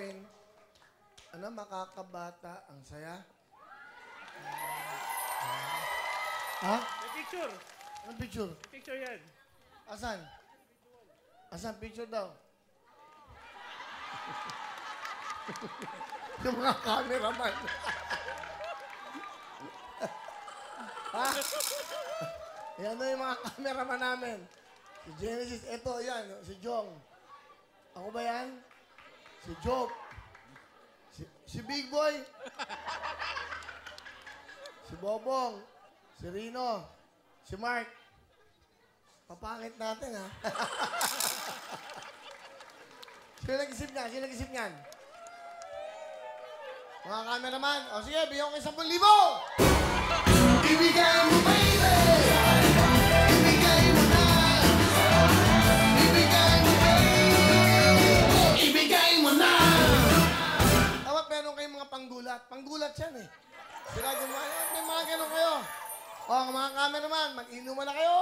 gagawin, ano, makakabata, ang saya. Ha? May picture. Anong picture? Picture yan. Asan? Asan picture daw? Yung mga cameraman. Ha? Yan na yung mga cameraman namin. Si Genesis, eto, yan, si Jong. Ako ba yan? Si Job. Si Big Boy. Si Bobong. Si Rino. Si Mark. Papangit natin, ha? Sino nag-isip niyan? Sino nag-isip niyan? Mga cameraman. O sige, bigyan ko kayo 10,000! Ibigay mo, baby! Ibigay mo na! Ibigay mo, baby! Ibigay mo na! Dapat meron kayong mga panggulat. Panggulat yan, eh. Sila gumawa. May mga ganun kayo. O, mga cameraman, mag-inuman na kayo!